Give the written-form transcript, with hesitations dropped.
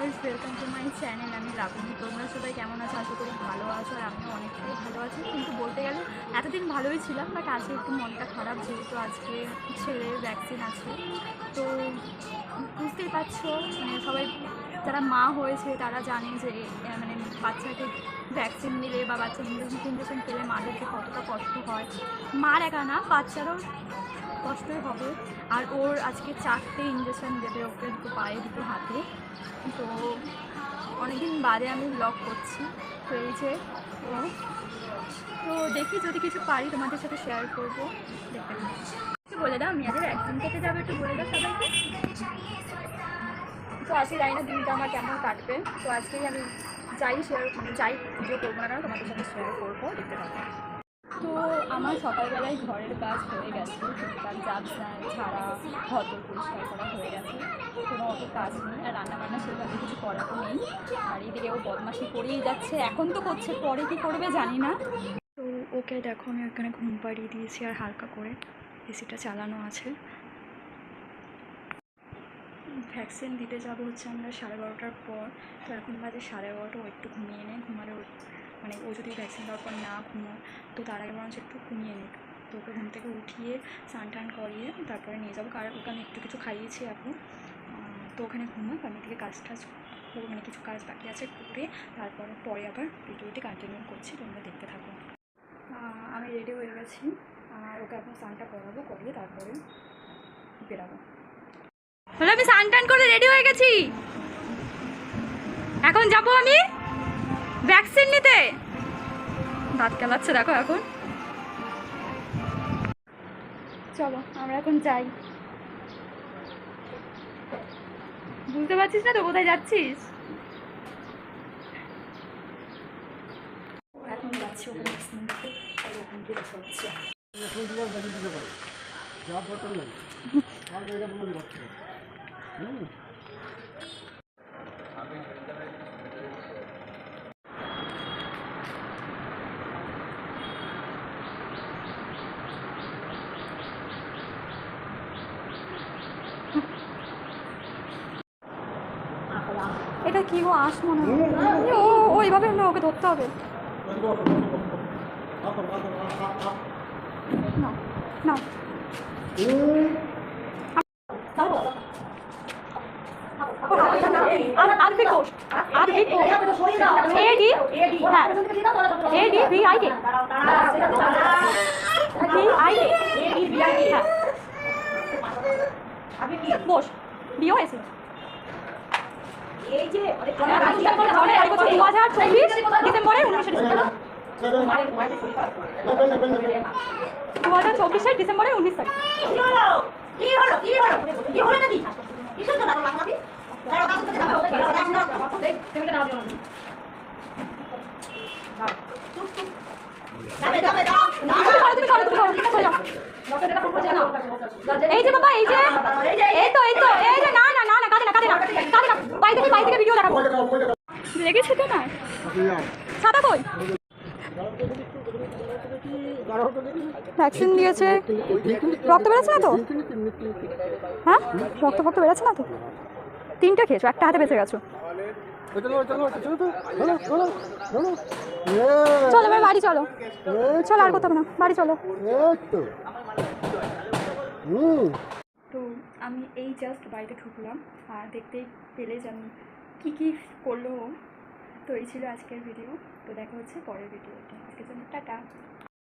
Guys, welcome to my channel. আমি লাবণী। তোমরা সবাই কেমন আছো? আশা করি ভালো আছো, আর আমিও অনেকটাই ভালো আছি। কিন্তু বলতে গেলে এতদিন ভালোই ছিলাম, বাট আজকে একটু মনটা খারাপ, যেহেতু আজকে ছেলের ভ্যাকসিন আছে। তো বুঝতেই পারছো, মানে সবাই যারা মা হয়েছে তারা জানে যে মানে বাচ্চাকে ভ্যাকসিন নিলে বা বাচ্চা ইঞ্জেকশন পেলে মাদেরকে কতটা কষ্ট হয়। মার একা না, বাচ্চারও কষ্টই হবে। আর ওর আজকে 4টে ইঞ্জেকশন দেবে ওকে, দুটো পায়ে দুটো হাতে। তো অনেকদিন বাদে আমি ব্লগ করছি, তো এই যে ও। তো দেখি যদি কিছু পারি তোমাদের সাথে শেয়ার করবো, দেখতে একটু বলে দাও মেয়েদের ভ্যাকসিন খেতে যাবে, একটু বলে দাও সবাইকে। তো আজকে জানি না দিনটা আমার কেমন কাটবে, তো আজকেই আমি যাই শেয়ার মানে যাই ভিডিও করবো না কেন তোমাদের সাথে শেয়ার করবো, দেখতে পাবো। তো আমার সকালবেলায় ঘরের কাজ হয়ে গেছে, টুকটাক জাত ছাড়া ঘর পরিষ্কার করা হয়ে গেছে, কোনো অত কাজ নেই। আর রান্নাবান্না সেভাবে কিছু করা তো নেই। আর এদিকেও বদমাশি করেই যাচ্ছে, এখন তো করছে, পরে কি করবে জানি না। তো ওকে দেখো, আমি ওখানে ঘুম পাড়িয়ে দিয়েছি, আর হালকা করে এসিটা চালানো আছে। ভ্যাকসিন দিতে যাবো হচ্ছে আমরা 12:30টার পর। তো এখন বাজে 11:30। ও একটু ঘুমিয়ে নেই, ঘুমালে মানে ও যদি ভ্যাকসিন দেওয়ার পর না ঘুমো, তো তার আগে বরঞ্চ একটু ঘুমিয়ে নিক। তো ওকে ঘুম থেকে উঠিয়ে স্নান টান করিয়ে তারপরে নিয়ে যাবো, কারণ ওকে আমি একটু কিছু খাইয়েছি এখন। তো ওখানে ঘুমাক, আমি এদিকে কাজ টাজ মানে কিছু কাজ বাকি আছে করে তারপরে পরে আবার ভিডিওটি কন্টিনিউ করছি, তোমরা দেখতে থাকো। আমি রেডি হয়ে গেছি, আর ওকে এখন স্নানটা করাবো, করিয়ে তারপরে বেরাবো। আমি স্নান টান করে রেডি হয়ে গেছি, এখন যাব আমি ভ্যাকসিন নিতে। দাঁত কেলাচ্ছে দেখো এখন। চলো আমরা এখন যাই। বুঝতে পারছিস না তো কোথায় যাচ্ছিস? এখন যাচ্ছি ওখানে ভ্যাকসিন নিতে, ওখান থেকে হচ্ছে এটা কি গো, আস মনে হয়। ও ওইভাবে না, ওকে ধরতে হবে না না। বস বিও এসে 2024 ডিসেম্বরের 19 তারিখ। এই যে বাবা, এই যে এই তো এই তো এই যে না না না না, কাটে না কাটে না কাটে না, বাড়ি থেকে ভিডিও দেখাবো। লেগেছে তো না? সাদা কই? ভ্যাকসিন দিয়েছে, রক্ত বেরোচ্ছে না তো? হ্যাঁ, রক্ত বেরোচ্ছে না তো? 3টে খেয়েছো, একটা হাতে বেঁচে গেছো। চলো এবার বাড়ি চলো, চলো আর কোথাও না, বাড়ি চলো। তো আমি এই জাস্ট বাড়িতে ঢুকলাম, আর দেখতেই পেলে যে আমি কী করলো। তো এই ছিল আজকের ভিডিও। তো দেখা হচ্ছে পরের ভিডিওতে, আজকের জন্য টাটা।